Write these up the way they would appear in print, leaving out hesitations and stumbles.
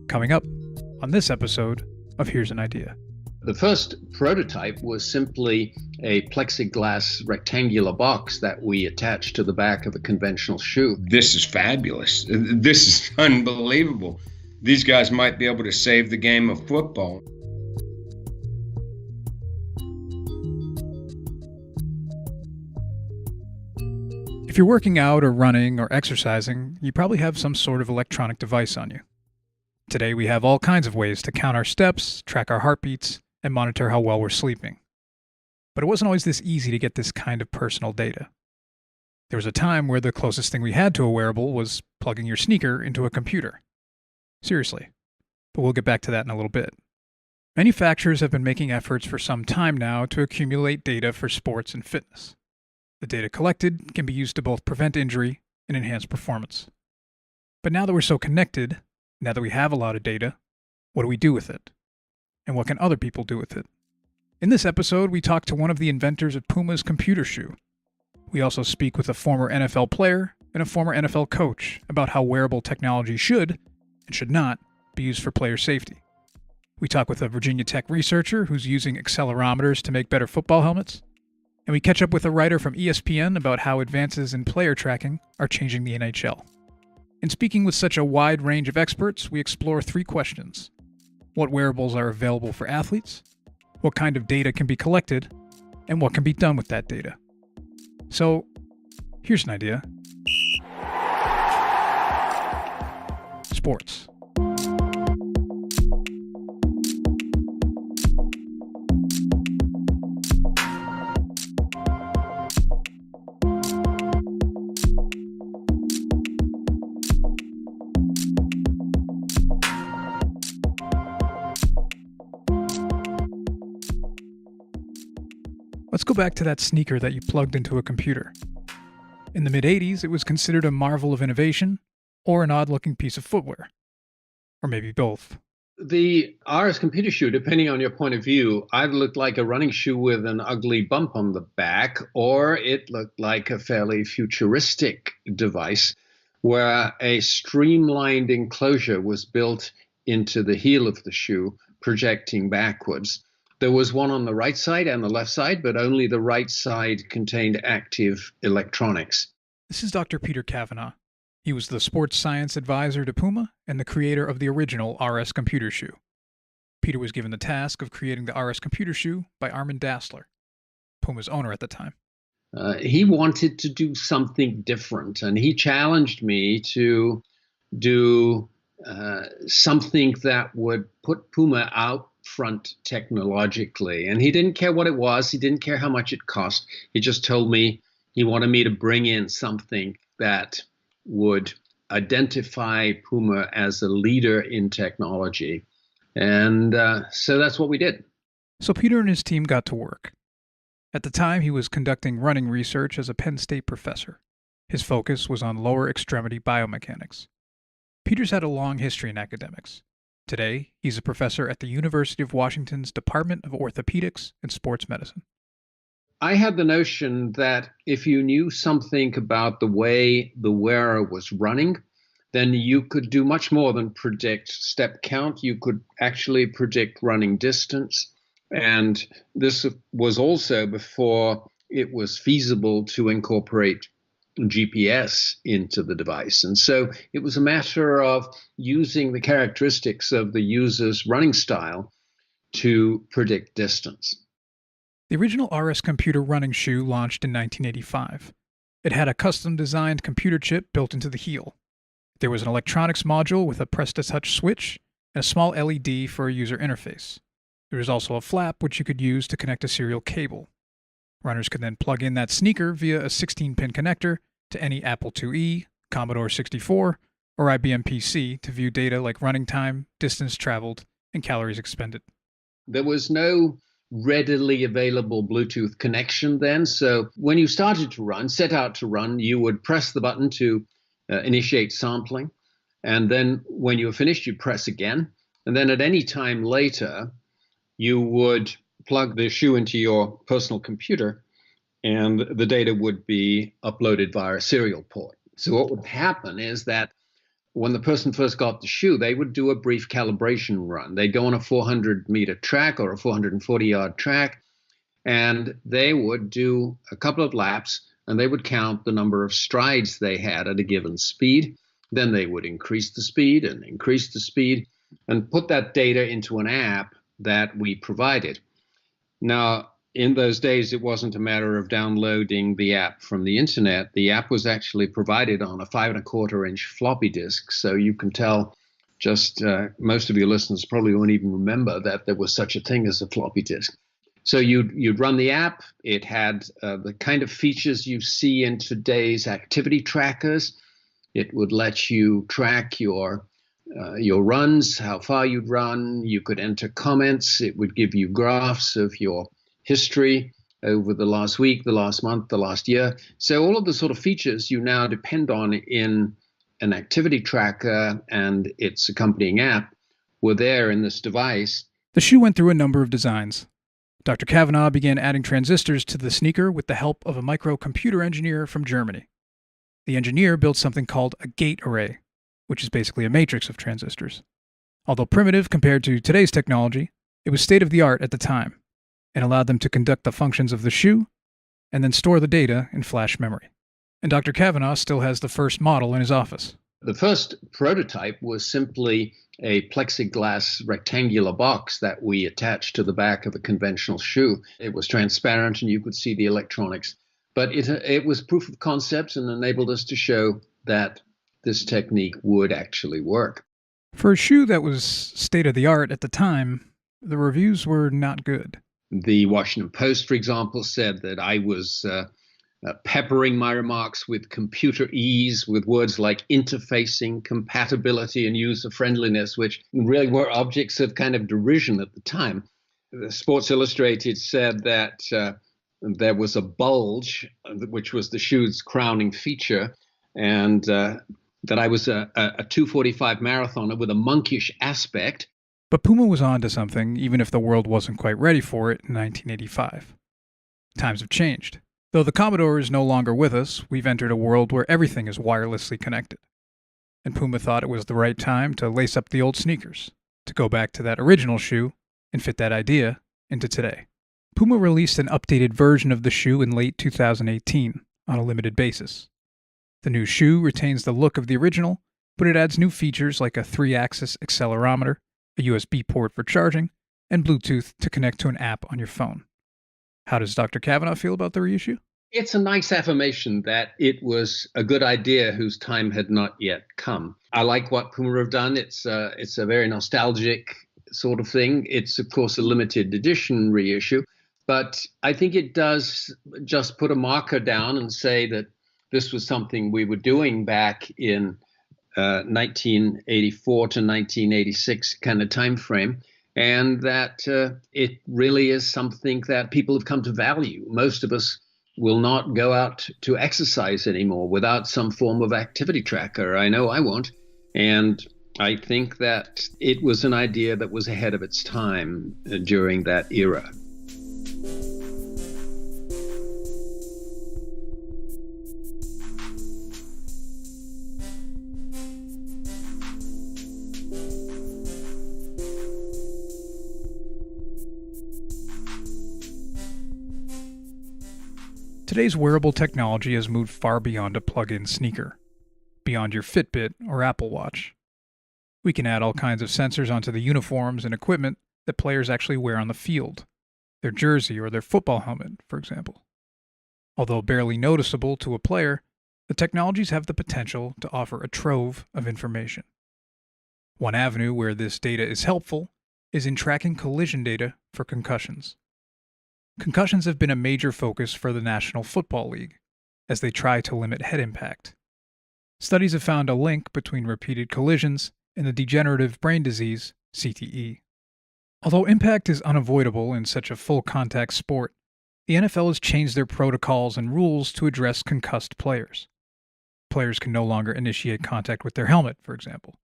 Coming up on this episode of Here's an Idea. The first prototype was simply a plexiglass rectangular box that we attached to the back of a conventional shoe. This is fabulous. This is unbelievable. These guys might be able to save the game of football. If you're working out or running or exercising, you probably have some sort of electronic device on you. Today we have all kinds of ways to count our steps, track our heartbeats, and monitor how well we're sleeping. But it wasn't always this easy to get this kind of personal data. There was a time where the closest thing we had to a wearable was plugging your sneaker into a computer. Seriously. But we'll get back to that in a little bit. Manufacturers have been making efforts for some time now to accumulate data for sports and fitness. The data collected can be used to both prevent injury and enhance performance. But now that we're so connected, now that we have a lot of data, what do we do with it? And what can other people do with it? In this episode, we talk to one of the inventors of Puma's computer shoe. We also speak with a former NFL player and a former NFL coach about how wearable technology should, and should not, be used for player safety. We talk with a Virginia Tech researcher who's using accelerometers to make better football helmets. And we catch up with a writer from ESPN about how advances in player tracking are changing the NHL. In speaking with such a wide range of experts, we explore three questions. What wearables are available for athletes? What kind of data can be collected? And what can be done with that data? So, here's an idea. Sports. Let's go back to that sneaker that you plugged into a computer. In the mid-'80s, it was considered a marvel of innovation or an odd-looking piece of footwear. Or maybe both. The RS computer shoe, depending on your point of view, either looked like a running shoe with an ugly bump on the back, or it looked like a fairly futuristic device where a streamlined enclosure was built into the heel of the shoe, projecting backwards. There was one on the right side and the left side, but only the right side contained active electronics. This is Dr. Peter Cavanaugh. He was the sports science advisor to Puma and the creator of the original RS computer shoe. Peter was given the task of creating the RS computer shoe by Armin Dassler, Puma's owner at the time. He wanted to do something different, and he challenged me to do something that would put Puma out front technologically. And he didn't care what it was. He didn't care how much it cost. He just told me he wanted me to bring in something that would identify Puma as a leader in technology. And so that's what we did. So Peter and his team got to work. At the time, he was conducting running research as a Penn State professor. His focus was on lower extremity biomechanics. Peter's had a long history in academics. Today, he's a professor at the University of Washington's Department of Orthopedics and Sports Medicine. I had the notion that if you knew something about the way the wearer was running, then you could do much more than predict step count. You could actually predict running distance. And this was also before it was feasible to incorporate GPS into the device. And so it was a matter of using the characteristics of the user's running style to predict distance. The original RS computer running shoe launched in 1985. It had a custom-designed computer chip built into the heel. There was an electronics module with a press-to-touch switch and a small LED for a user interface. There was also a flap which you could use to connect a serial cable. Runners could then plug in that sneaker via a 16-pin connector to any Apple IIe, Commodore 64, or IBM PC to view data like running time, distance traveled, and calories expended. There was no readily available Bluetooth connection then, so when you started to run, set out to run, you would press the button to initiate sampling, and then when you were finished, you'd press again, and then at any time later, you would plug the shoe into your personal computer, and the data would be uploaded via a serial port. So what would happen is that when the person first got the shoe, they would do a brief calibration run. They'd go on a 400-meter track or a 440-yard track, and they would do a couple of laps, and they would count the number of strides they had at a given speed. Then they would increase the speed and put that data into an app that we provided. Now, in those days, it wasn't a matter of downloading the app from the internet. The app was actually provided on a 5.25-inch floppy disk. So you can tell most of your listeners probably won't even remember that there was such a thing as a floppy disk. So you'd run the app. It had the kind of features you see in today's activity trackers. It would let you track your runs, how far you'd run. You could enter comments. It would give you graphs of your history over the last week, the last month, the last year. So all of the sort of features you now depend on in an activity tracker and its accompanying app were there in this device. The shoe went through a number of designs. Dr. Cavanaugh began adding transistors to the sneaker with the help of a microcomputer engineer from Germany. The engineer built something called a gate array, which is basically a matrix of transistors. Although primitive compared to today's technology, it was state-of-the-art at the time and allowed them to conduct the functions of the shoe and then store the data in flash memory. And Dr. Cavanaugh still has the first model in his office. The first prototype was simply a plexiglass rectangular box that we attached to the back of a conventional shoe. It was transparent and you could see the electronics. But it was proof of concept and enabled us to show that this technique would actually work. For a shoe that was state-of-the-art at the time, the reviews were not good. The Washington Post, for example, said that I was peppering my remarks with computer ease, with words like interfacing, compatibility, and user-friendliness, which really were objects of kind of derision at the time. Sports Illustrated said that there was a bulge, which was the shoe's crowning feature, and that I was a 2:45 marathoner with a monkish aspect. But Puma was on to something, even if the world wasn't quite ready for it in 1985. Times have changed. Though the Commodore is no longer with us, we've entered a world where everything is wirelessly connected. And Puma thought it was the right time to lace up the old sneakers, to go back to that original shoe and fit that idea into today. Puma released an updated version of the shoe in late 2018 on a limited basis. The new shoe retains the look of the original, but it adds new features like a 3-axis accelerometer, a USB port for charging, and Bluetooth to connect to an app on your phone. How does Dr. Cavanaugh feel about the reissue? It's a nice affirmation that it was a good idea whose time had not yet come. I like what Puma have done. It's a very nostalgic sort of thing. It's, of course, a limited edition reissue, but I think it does just put a marker down and say that this was something we were doing back in 1984 to 1986 kind of time frame, and that it really is something that people have come to value. Most of us will not go out to exercise anymore without some form of activity tracker. I know I won't. And I think that it was an idea that was ahead of its time during that era. Today's wearable technology has moved far beyond a plug-in sneaker, beyond your Fitbit or Apple Watch. We can add all kinds of sensors onto the uniforms and equipment that players actually wear on the field, their jersey or their football helmet, for example. Although barely noticeable to a player, the technologies have the potential to offer a trove of information. One avenue where this data is helpful is in tracking collision data for concussions. Concussions have been a major focus for the National Football League, as they try to limit head impact. Studies have found a link between repeated collisions and the degenerative brain disease, CTE. Although impact is unavoidable in such a full-contact sport, the NFL has changed their protocols and rules to address concussed players. Players can no longer initiate contact with their helmet, for example.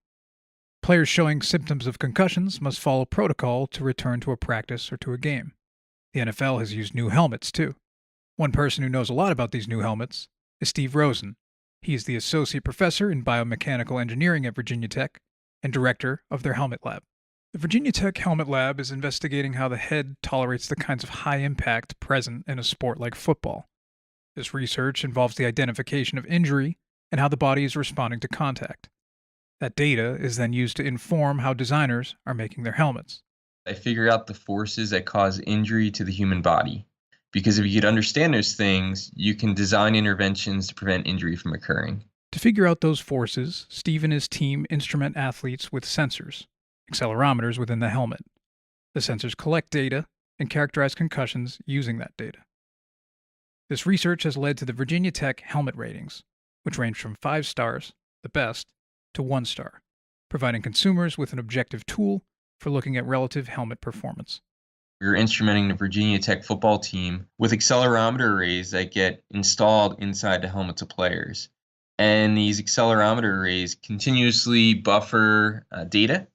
Players showing symptoms of concussions must follow protocol to return to a practice or to a game. The NFL has used new helmets, too. One person who knows a lot about these new helmets is Steve Rosen, He is the associate professor in biomechanical engineering at Virginia Tech and director of their helmet lab. The Virginia Tech Helmet Lab is investigating how the head tolerates the kinds of high impact present in a sport like football. This research involves the identification of injury and how the body is responding to contact. That data is then used to inform how designers are making their helmets. I figure out the forces that cause injury to the human body. Because if you could understand those things, you can design interventions to prevent injury from occurring. To figure out those forces, Steve and his team instrument athletes with sensors, accelerometers within the helmet. The sensors collect data and characterize concussions using that data. This research has led to the Virginia Tech helmet ratings, which range from 5 stars, the best, to 1 star, providing consumers with an objective tool for looking at relative helmet performance. We're instrumenting the Virginia Tech football team with accelerometer arrays that get installed inside the helmets of players. And these accelerometer arrays continuously buffer data.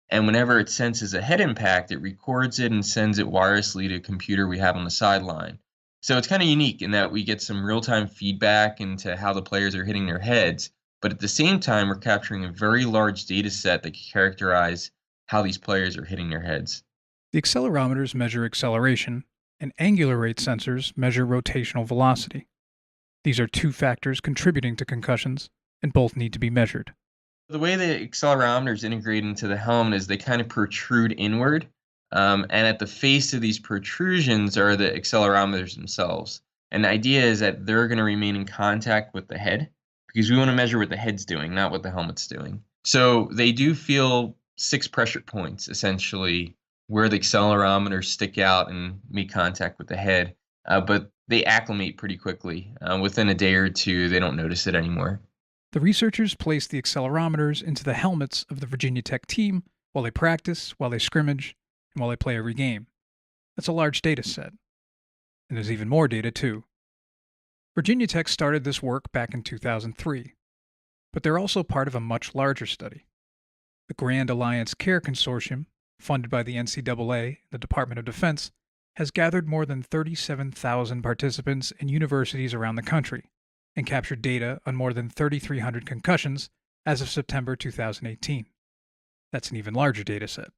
And whenever it senses a head impact, it records it and sends it wirelessly to a computer we have on the sideline. So it's kind of unique in that we get some real-time feedback into how the players are hitting their heads. But at the same time, we're capturing a very large data set that can characterize how these players are hitting their heads. The accelerometers measure acceleration, and angular rate sensors measure rotational velocity. These are 2 factors contributing to concussions, and both need to be measured. The way the accelerometers integrate into the helmet is they kind of protrude inward, and at the face of these protrusions are the accelerometers themselves. And the idea is that they're going to remain in contact with the head, because we want to measure what the head's doing, not what the helmet's doing. So they do feel 6 pressure points, essentially, where the accelerometers stick out and make contact with the head. But they acclimate pretty quickly. Within a day or 2, they don't notice it anymore. The researchers place the accelerometers into the helmets of the Virginia Tech team while they practice, while they scrimmage, and while they play every game. That's a large data set. And there's even more data, too. Virginia Tech started this work back in 2003, but they're also part of a much larger study. The Grand Alliance Care Consortium, funded by the NCAA, the Department of Defense, has gathered more than 37,000 participants in universities around the country and captured data on more than 3,300 concussions as of September 2018. That's an even larger data set.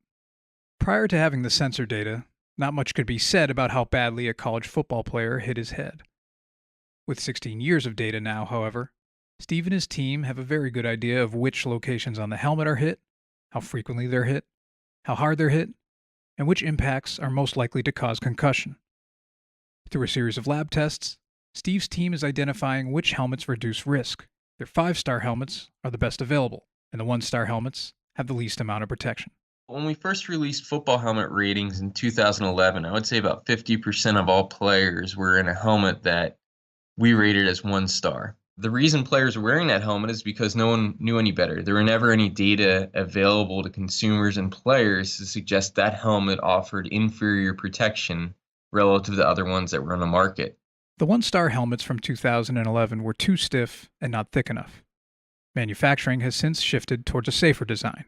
Prior to having the sensor data, not much could be said about how badly a college football player hit his head. With 16 years of data now, however, Steve and his team have a very good idea of which locations on the helmet are hit, how frequently they're hit, how hard they're hit, and which impacts are most likely to cause concussion. Through a series of lab tests, Steve's team is identifying which helmets reduce risk. Their 5-star helmets are the best available, and the 1-star helmets have the least amount of protection. When we first released football helmet ratings in 2011, I would say about 50% of all players were in a helmet that we rated as 1 star. The reason players were wearing that helmet is because no one knew any better. There were never any data available to consumers and players to suggest that helmet offered inferior protection relative to other ones that were on the market. The 1-star helmets from 2011 were too stiff and not thick enough. Manufacturing has since shifted towards a safer design,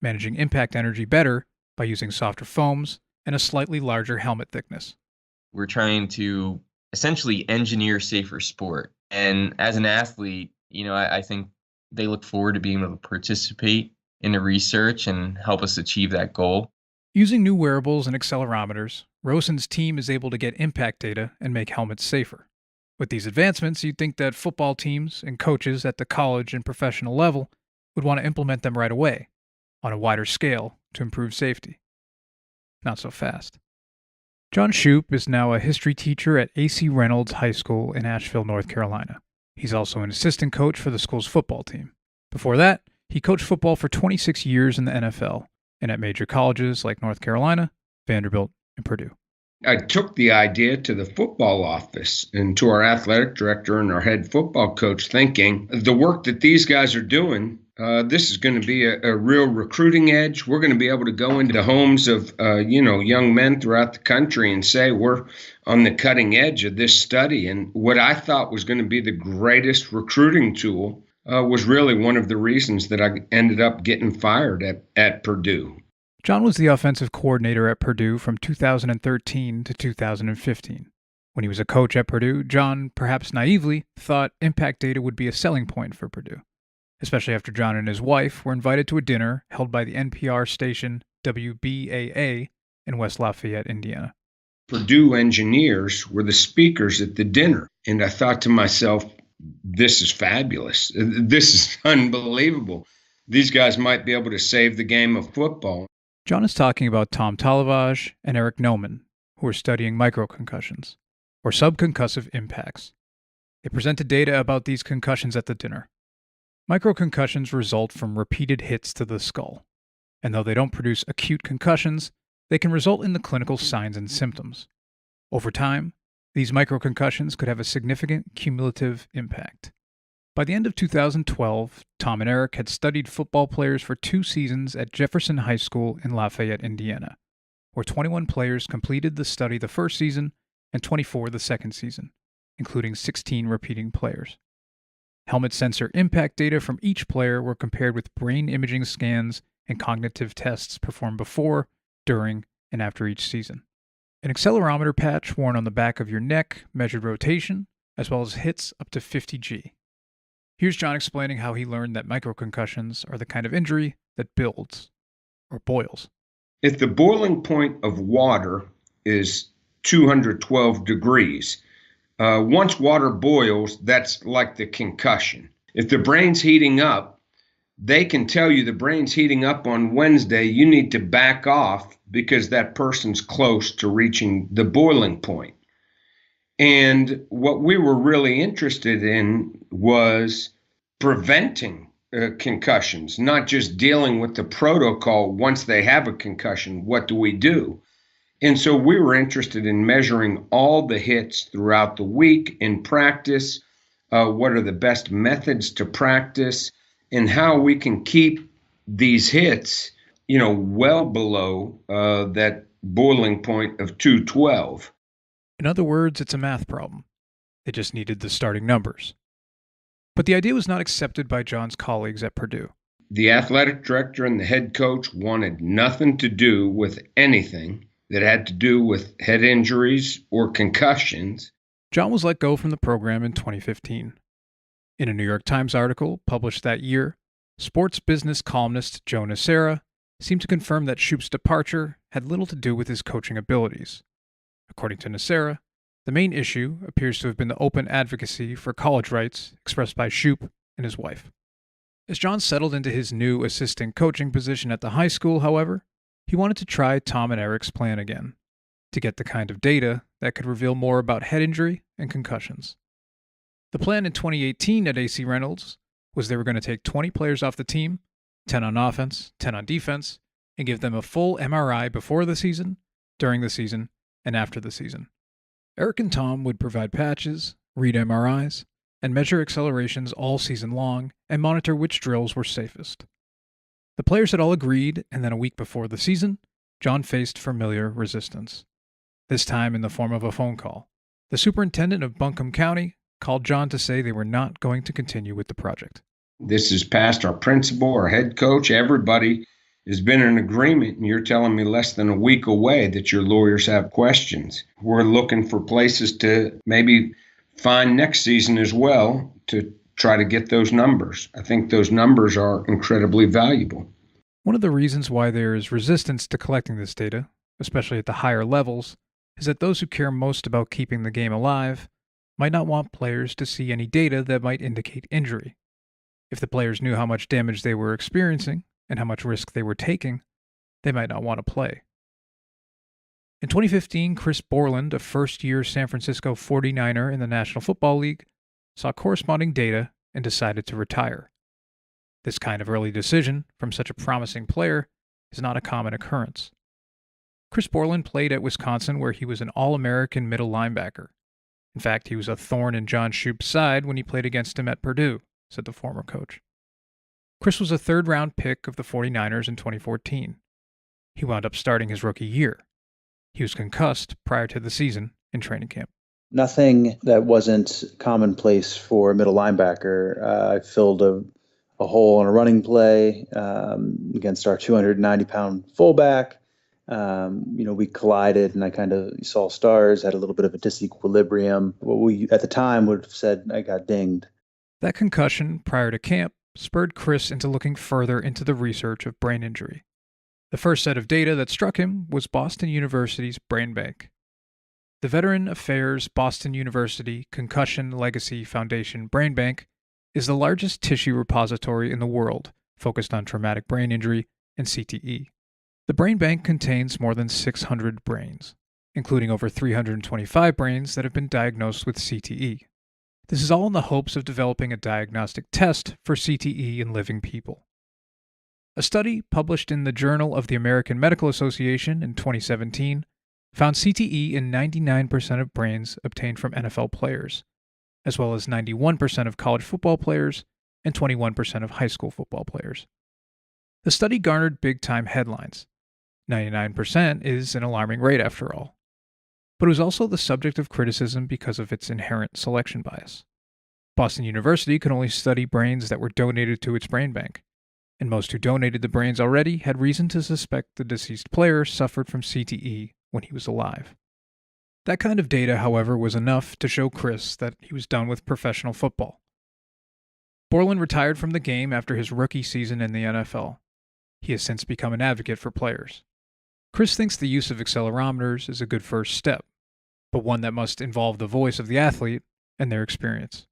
managing impact energy better by using softer foams and a slightly larger helmet thickness. We're trying to essentially engineer safer sport. And as an athlete, I think they look forward to being able to participate in the research and help us achieve that goal. Using new wearables and accelerometers, Rosen's team is able to get impact data and make helmets safer. With these advancements, you'd think that football teams and coaches at the college and professional level would want to implement them right away, on a wider scale, to improve safety. Not so fast. John Shoup is now a history teacher at A.C. Reynolds High School in Asheville, North Carolina. He's also an assistant coach for the school's football team. Before that, he coached football for 26 years in the NFL and at major colleges like North Carolina, Vanderbilt, and Purdue. I took the idea to the football office and to our athletic director and our head football coach, thinking the work that these guys are doing, this is going to be a real recruiting edge. We're going to be able to go into the homes of young men throughout the country and say we're on the cutting edge of this study. And what I thought was going to be the greatest recruiting tool was really one of the reasons that I ended up getting fired at Purdue. John was the offensive coordinator at Purdue from 2013 to 2015. When he was a coach at Purdue, John, perhaps naively, thought impact data would be a selling point for Purdue, especially after John and his wife were invited to a dinner held by the NPR station WBAA in West Lafayette, Indiana. Purdue engineers were the speakers at the dinner, and I thought to myself, this is fabulous. This is unbelievable. These guys might be able to save the game of football. John is talking about Tom Talavage and Eric Noman, who are studying microconcussions, or subconcussive impacts. They presented data about these concussions at the dinner. Microconcussions result from repeated hits to the skull, and though they don't produce acute concussions, they can result in the clinical signs and symptoms. Over time, these microconcussions could have a significant cumulative impact. By the end of 2012, Tom and Eric had studied football players for 2 seasons at Jefferson High School in Lafayette, Indiana, where 21 players completed the study the first season and 24 the second season, including 16 repeating players. Helmet sensor impact data from each player were compared with brain imaging scans and cognitive tests performed before, during, and after each season. An accelerometer patch worn on the back of your neck measured rotation, as well as hits up to 50 G. Here's John explaining how he learned that microconcussions are the kind of injury that builds, or boils. If the boiling point of water is 212 degrees, once water boils, that's like the concussion. If the brain's heating up, they can tell you the brain's heating up on Wednesday, you need to back off because that person's close to reaching the boiling point. And what we were really interested in was preventing concussions, not just dealing with the protocol once they have a concussion. What do we do? And so we were interested in measuring all the hits throughout the week in practice, what are the best methods to practice, and how we can keep these hits, well below that boiling point of 212. In other words, it's a math problem. They just needed the starting numbers. But the idea was not accepted by John's colleagues at Purdue. The athletic director and the head coach wanted nothing to do with anything that had to do with head injuries or concussions. John was let go from the program in 2015. In a New York Times article published that year, sports business columnist Joe Nocera seemed to confirm that Shoup's departure had little to do with his coaching abilities. According to Nocera, the main issue appears to have been the open advocacy for college rights expressed by Shoup and his wife. As John settled into his new assistant coaching position at the high school, however, he wanted to try Tom and Eric's plan again, to get the kind of data that could reveal more about head injury and concussions. The plan in 2018 at AC Reynolds was they were going to take 20 players off the team, 10 on offense, 10 on defense, and give them a full MRI before the season, during the season, and after the season. Eric and Tom would provide patches, read MRIs, and measure accelerations all season long and monitor which drills were safest. The players had all agreed, and then a week before the season, John faced familiar resistance, this time in the form of a phone call. The superintendent of Buncombe County called John to say they were not going to continue with the project. This is past our principal, our head coach, everybody has been in agreement, and you're telling me less than a week away that your lawyers have questions. We're looking for places to maybe find next season as well to try to get those numbers. I think those numbers are incredibly valuable. One of the reasons why there is resistance to collecting this data, especially at the higher levels, is that those who care most about keeping the game alive might not want players to see any data that might indicate injury. If the players knew how much damage they were experiencing and how much risk they were taking, they might not want to play. In 2015, Chris Borland, a first-year San Francisco 49er in the National Football League, saw corresponding data and decided to retire. This kind of early decision from such a promising player is not a common occurrence. Chris Borland played at Wisconsin, where he was an All-American middle linebacker. In fact, he was a thorn in John Shoup's side when he played against him at Purdue, said the former coach. Chris was a third-round pick of the 49ers in 2014. He wound up starting his rookie year. He was concussed prior to the season in training camp. Nothing that wasn't commonplace for a middle linebacker. I filled a hole on a running play against our 290-pound fullback. We collided and I kind of saw stars, had a little bit of a disequilibrium. What we at the time would have said I got dinged. That concussion prior to camp spurred Chris into looking further into the research of brain injury. The first set of data that struck him was Boston University's Brain Bank. The Veteran Affairs Boston University Concussion Legacy Foundation Brain Bank is the largest tissue repository in the world focused on traumatic brain injury and CTE. The Brain Bank contains more than 600 brains, including over 325 brains that have been diagnosed with CTE. This is all in the hopes of developing a diagnostic test for CTE in living people. A study published in the Journal of the American Medical Association in 2017 found CTE in 99% of brains obtained from NFL players, as well as 91% of college football players and 21% of high school football players. The study garnered big-time headlines. 99% is an alarming rate after all. But it was also the subject of criticism because of its inherent selection bias. Boston University could only study brains that were donated to its brain bank, and most who donated the brains already had reason to suspect the deceased player suffered from CTE when he was alive. That kind of data, however, was enough to show Chris that he was done with professional football. Borland retired from the game after his rookie season in the NFL. He has since become an advocate for players. Chris thinks the use of accelerometers is a good first step, but one that must involve the voice of the athlete and their experience.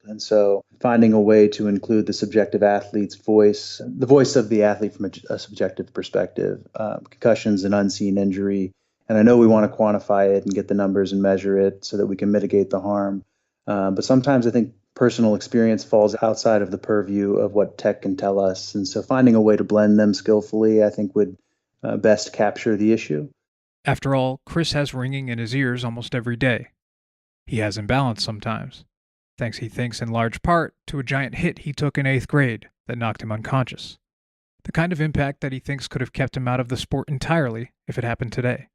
And so finding a way to include the subjective athlete's voice, the voice of the athlete from a subjective perspective. Concussion's an unseen injury, and I know we want to quantify it and get the numbers and measure it so that we can mitigate the harm. But sometimes I think personal experience falls outside of the purview of what tech can tell us. And so finding a way to blend them skillfully, I think, would best capture the issue. After all, Chris has ringing in his ears almost every day. He has imbalance sometimes, thanks, he thinks, in large part to a giant hit he took in 8th grade that knocked him unconscious. The kind of impact that he thinks could have kept him out of the sport entirely if it happened today.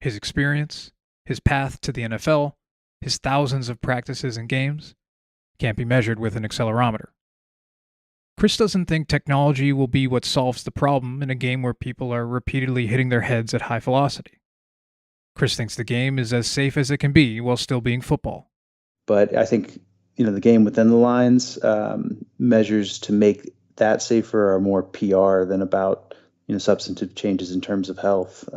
His experience, his path to the NFL, his thousands of practices and games, can't be measured with an accelerometer. Chris doesn't think technology will be what solves the problem in a game where people are repeatedly hitting their heads at high velocity. Chris thinks the game is as safe as it can be while still being football. But I think, the game within the lines, measures to make that safer are more PR than about, substantive changes in terms of health.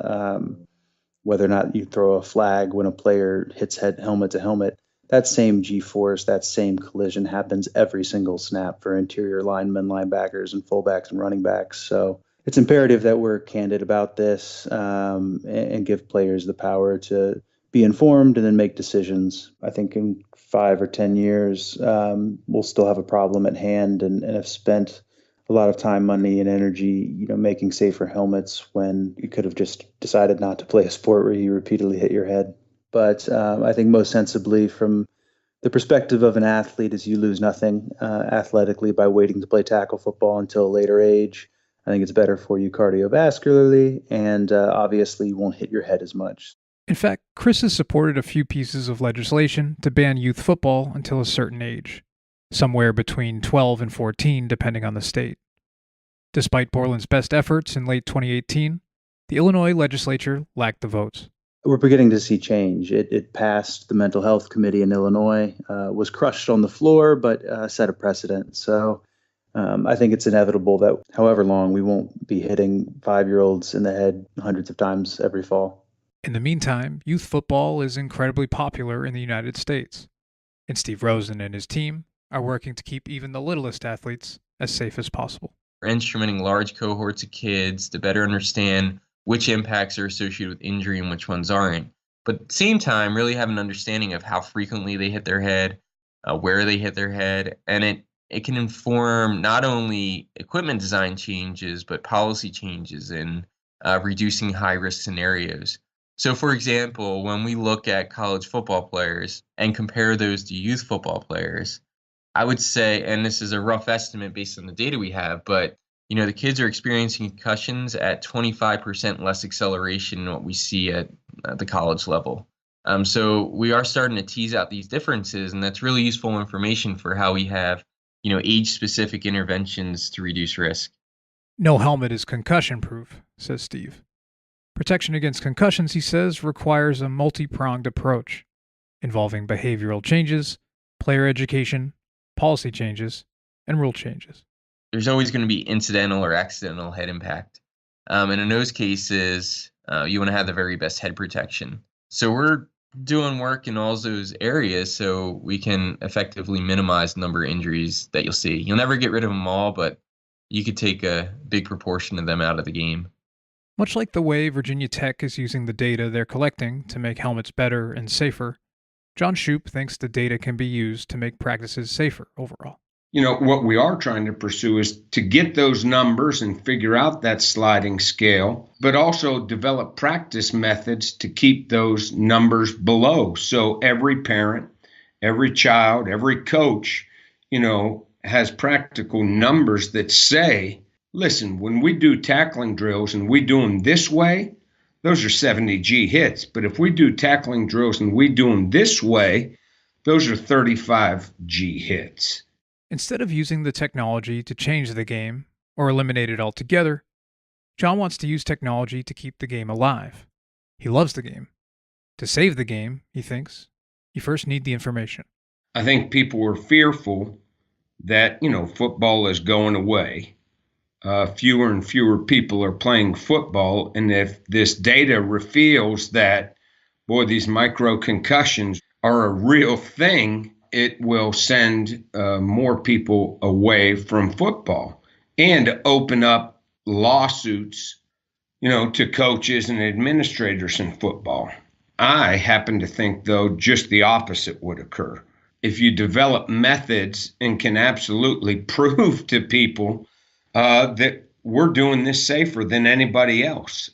Whether or not you throw a flag when a player hits helmet to helmet, that same G-force, that same collision happens every single snap for interior linemen, linebackers, and fullbacks and running backs. So it's imperative that we're candid about this and give players the power to be informed and then make decisions. I think in 5 or 10 years, we'll still have a problem at hand and have spent a lot of time, money, and energy, making safer helmets when you could have just decided not to play a sport where you repeatedly hit your head. But I think most sensibly from the perspective of an athlete is you lose nothing athletically by waiting to play tackle football until a later age. I think it's better for you cardiovascularly, and obviously you won't hit your head as much. In fact, Chris has supported a few pieces of legislation to ban youth football until a certain age, somewhere between 12 and 14 depending on the state. Despite Borland's best efforts in late 2018, the Illinois legislature lacked the votes. We're beginning to see change. It passed the Mental Health Committee in Illinois, was crushed on the floor, but set a precedent. So I think it's inevitable that however long, we won't be hitting 5-year-olds in the head hundreds of times every fall. In the meantime, youth football is incredibly popular in the United States, and Steve Rosen and his team are working to keep even the littlest athletes as safe as possible. We're instrumenting large cohorts of kids to better understand which impacts are associated with injury and which ones aren't. But at the same time, really have an understanding of how frequently they hit their head, where they hit their head, and it can inform not only equipment design changes, but policy changes in reducing high-risk scenarios. So, for example, when we look at college football players and compare those to youth football players, I would say, and this is a rough estimate based on the data we have, but the kids are experiencing concussions at 25% less acceleration than what we see at the college level. So we are starting to tease out these differences, and that's really useful information for how we have, age-specific interventions to reduce risk. No helmet is concussion-proof, says Steve. Protection against concussions, he says, requires a multi-pronged approach, involving behavioral changes, player education, policy changes, and rule changes. There's always going to be incidental or accidental head impact. And in those cases, you want to have the very best head protection. So we're doing work in all those areas so we can effectively minimize the number of injuries that you'll see. You'll never get rid of them all, but you could take a big proportion of them out of the game. Much like the way Virginia Tech is using the data they're collecting to make helmets better and safer, John Shoup thinks the data can be used to make practices safer overall. What we are trying to pursue is to get those numbers and figure out that sliding scale, but also develop practice methods to keep those numbers below. So every parent, every child, every coach, has practical numbers that say, listen, when we do tackling drills and we do them this way, those are 70 G hits. But if we do tackling drills and we do them this way, those are 35 G hits. Instead of using the technology to change the game or eliminate it altogether, John wants to use technology to keep the game alive. He loves the game. To save the game, he thinks, you first need the information. I think people were fearful that, football is going away. Fewer and fewer people are playing football. And if this data reveals that, these micro concussions are a real thing, it will send more people away from football and open up lawsuits, to coaches and administrators in football. I happen to think, though, just the opposite would occur. If you develop methods and can absolutely prove to people that we're doing this safer than anybody else,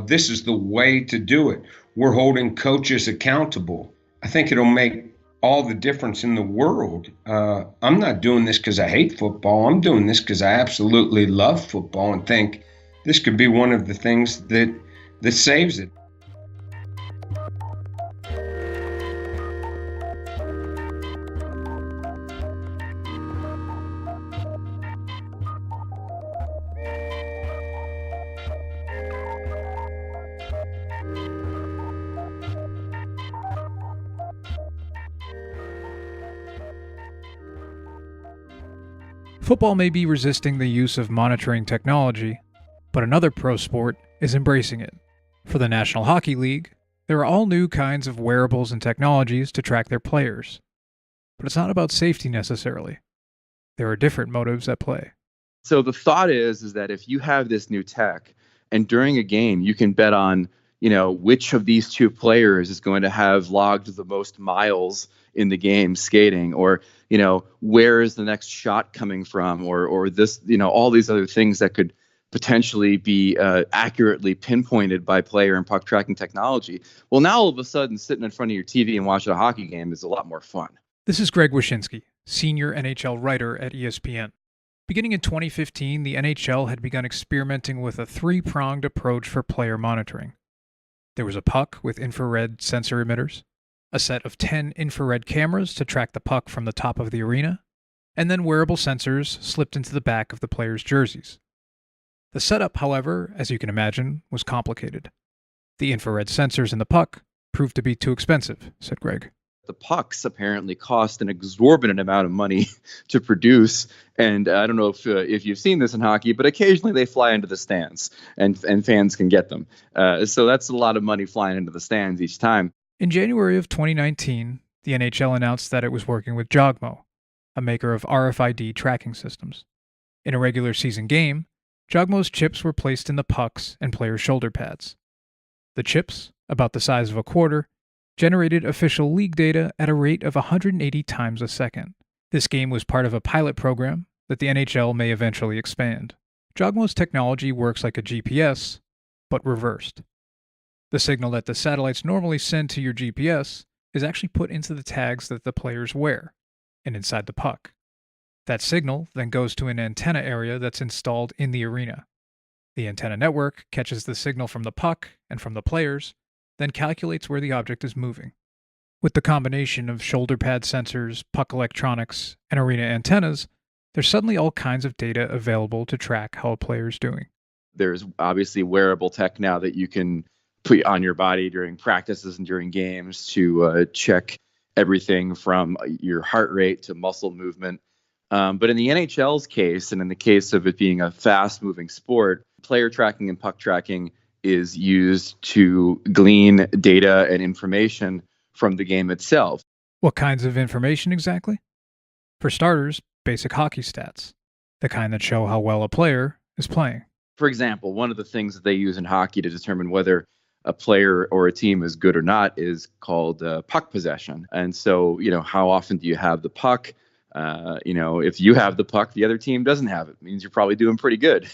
this is the way to do it. We're holding coaches accountable. I think it'll make all the difference in the world. I'm not doing this because I hate football. I'm doing this because I absolutely love football and think this could be one of the things that saves it. Football may be resisting the use of monitoring technology, but another pro sport is embracing it. For the National Hockey League, there are all new kinds of wearables and technologies to track their players. But it's not about safety necessarily. There are different motives at play. So the thought is that if you have this new tech and during a game you can bet on, which of these two players is going to have logged the most miles in the game skating, or, where is the next shot coming from, or this, all these other things that could potentially be accurately pinpointed by player and puck tracking technology. Well, now all of a sudden sitting in front of your TV and watching a hockey game is a lot more fun. This is Greg Wyshynski, senior NHL writer at ESPN. Beginning in 2015, the NHL had begun experimenting with a three-pronged approach for player monitoring. There was a puck with infrared sensor emitters, a set of 10 infrared cameras to track the puck from the top of the arena, and then wearable sensors slipped into the back of the players' jerseys. The setup, however, as you can imagine, was complicated. The infrared sensors in the puck proved to be too expensive, said Greg. The pucks apparently cost an exorbitant amount of money to produce, and I don't know if you've seen this in hockey, but occasionally they fly into the stands, and fans can get them. So that's a lot of money flying into the stands each time. In January of 2019, the NHL announced that it was working with Jogmo, a maker of RFID tracking systems. In a regular season game, Jogmo's chips were placed in the pucks and players' shoulder pads. The chips, about the size of a quarter, generated official league data at a rate of 180 times a second. This game was part of a pilot program that the NHL may eventually expand. Jogmo's technology works like a GPS, but reversed. The signal that the satellites normally send to your GPS is actually put into the tags that the players wear, and inside the puck. That signal then goes to an antenna area that's installed in the arena. The antenna network catches the signal from the puck and from the players, then calculates where the object is moving. With the combination of shoulder pad sensors, puck electronics, and arena antennas, there's suddenly all kinds of data available to track how a player's doing. There's obviously wearable tech now that you can put on your body during practices and during games to check everything from your heart rate to muscle movement. But in the NHL's case, and in the case of it being a fast-moving sport, player tracking and puck tracking is used to glean data and information from the game itself. What kinds of information exactly? For starters, basic hockey stats, the kind that show how well a player is playing. For example, one of the things that they use in hockey to determine whether a player or a team is good or not is called puck possession. And so, how often do you have the puck? If you have the puck, the other team doesn't have it. It means you're probably doing pretty good.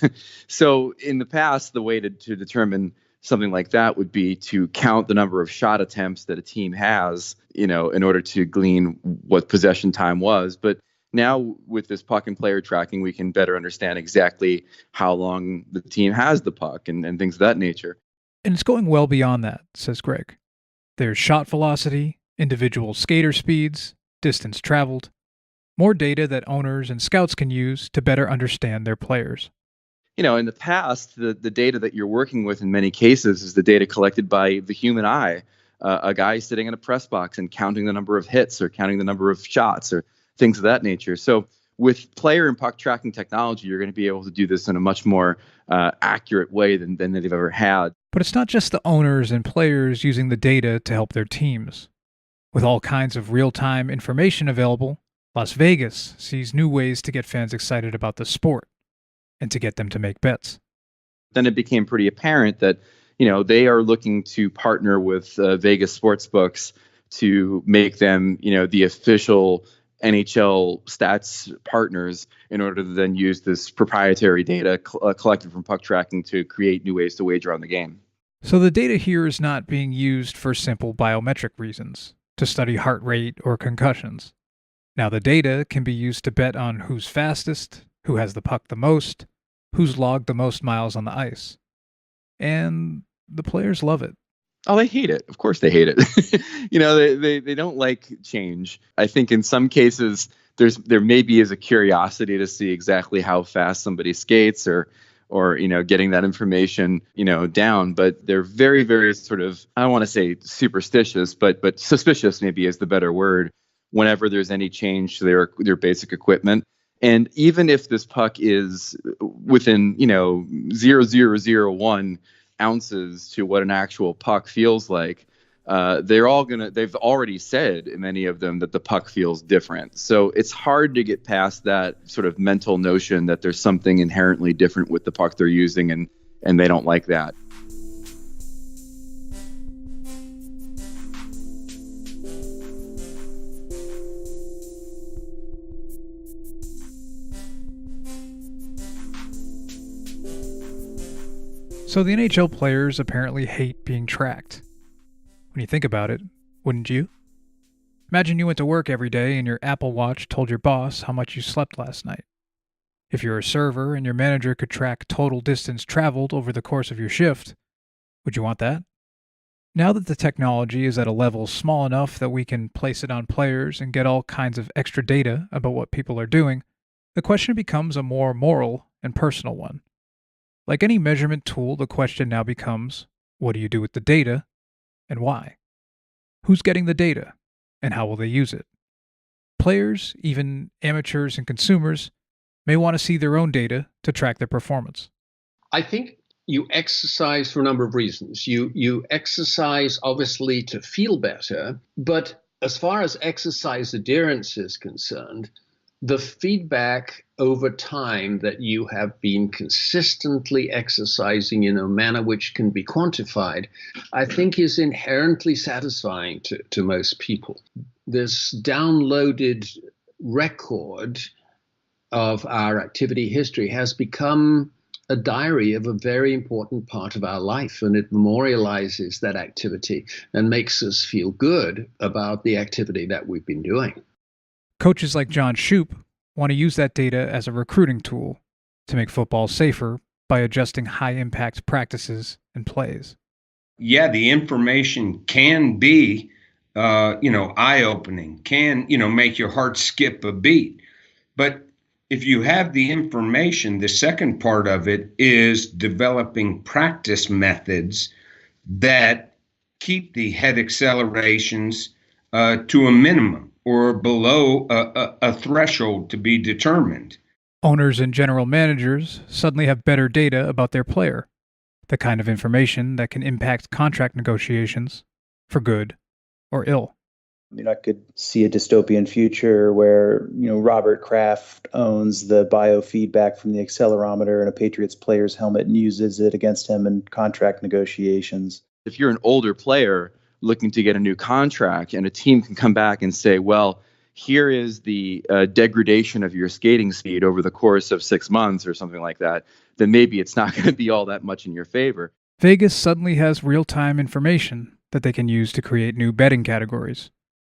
So in the past, the way to determine something like that would be to count the number of shot attempts that a team has, in order to glean what possession time was. But now with this puck and player tracking, we can better understand exactly how long the team has the puck and things of that nature. And it's going well beyond that, says Greg. There's shot velocity, individual skater speeds, distance traveled, more data that owners and scouts can use to better understand their players. In the past, the data that you're working with in many cases is the data collected by the human eye, a guy sitting in a press box and counting the number of hits or counting the number of shots or things of that nature. So with player and puck tracking technology, you're going to be able to do this in a much more accurate way than they've ever had. But it's not just the owners and players using the data to help their teams. With all kinds of real-time information available, Las Vegas sees new ways to get fans excited about the sport and to get them to make bets. Then it became pretty apparent that, they are looking to partner with Vegas sportsbooks to make them, the official NHL stats partners in order to then use this proprietary data collected from puck tracking to create new ways to wager on the game. So the data here is not being used for simple biometric reasons, to study heart rate or concussions. Now the data can be used to bet on who's fastest, who has the puck the most, who's logged the most miles on the ice. And the players love it. Oh, they hate it. Of course they hate it. They don't like change. I think in some cases there maybe is a curiosity to see exactly how fast somebody skates or getting that information, down, but they're very, very sort of, I don't want to say superstitious, but suspicious maybe is the better word whenever there's any change to their basic equipment. And even if this puck is within, 0.001 ounces to what an actual puck feels like, they've already said, many of them, that the puck feels different. So it's hard to get past that sort of mental notion that there's something inherently different with the puck they're using, and they don't like that. So the NHL players apparently hate being tracked. When you think about it, wouldn't you? Imagine you went to work every day and your Apple Watch told your boss how much you slept last night. If you're a server and your manager could track total distance traveled over the course of your shift, would you want that? Now that the technology is at a level small enough that we can place it on players and get all kinds of extra data about what people are doing, the question becomes a more moral and personal one. Like any measurement tool, the question now becomes, what do you do with the data, and why? Who's getting the data, and how will they use it? Players, even amateurs and consumers, may want to see their own data to track their performance. I think you exercise for a number of reasons. You exercise, obviously, to feel better, but as far as exercise adherence is concerned, the feedback over time that you have been consistently exercising in a manner which can be quantified, I think is inherently satisfying to most people. This downloaded record of our activity history has become a diary of a very important part of our life, and it memorializes that activity and makes us feel good about the activity that we've been doing. Coaches like John Shoup want to use that data as a recruiting tool to make football safer by adjusting high-impact practices and plays. Yeah, the information can be, eye-opening, can, make your heart skip a beat. But if you have the information, the second part of it is developing practice methods that keep the head accelerations to a minimum or below a threshold to be determined. Owners and general managers suddenly have better data about their player, the kind of information that can impact contract negotiations for good or ill. I could see a dystopian future where, Robert Kraft owns the biofeedback from the accelerometer in a Patriots player's helmet and uses it against him in contract negotiations. If you're an older player looking to get a new contract and a team can come back and say, well, here is the degradation of your skating speed over the course of 6 months or something like that, then maybe it's not going to be all that much in your favor. Vegas suddenly has real-time information that they can use to create new betting categories,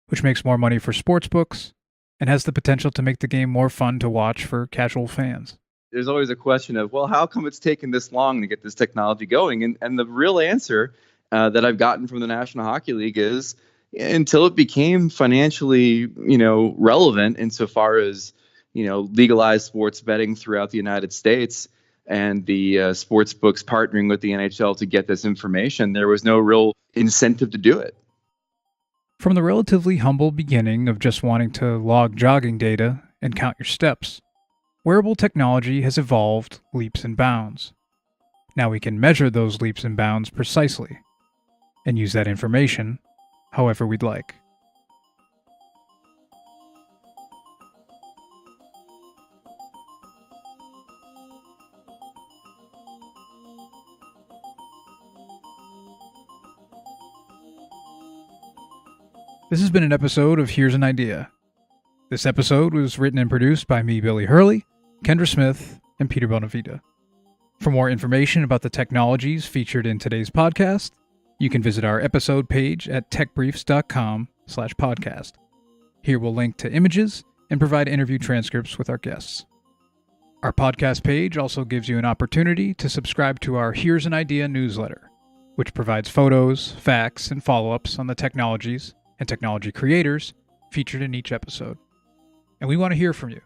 which makes more money for sportsbooks and has the potential to make the game more fun to watch for casual fans. There's always a question of, well, how come it's taken this long to get this technology going? And the real answer that I've gotten from the National Hockey League is until it became financially, relevant insofar as, legalized sports betting throughout the United States and the sports books partnering with the NHL to get this information, there was no real incentive to do it. From the relatively humble beginning of just wanting to log jogging data and count your steps, wearable technology has evolved leaps and bounds. Now we can measure those leaps and bounds precisely and use that information however we'd like. This has been an episode of Here's an Idea. This episode was written and produced by me, Billy Hurley, Kendra Smith, and Peter Bonavita. For more information about the technologies featured in today's podcast, you can visit our episode page at techbriefs.com/podcast. Here we'll link to images and provide interview transcripts with our guests. Our podcast page also gives you an opportunity to subscribe to our Here's an Idea newsletter, which provides photos, facts, and follow-ups on the technologies and technology creators featured in each episode. And we want to hear from you.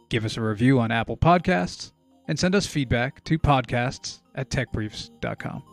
Give us a review on Apple Podcasts and send us feedback to podcasts@techbriefs.com.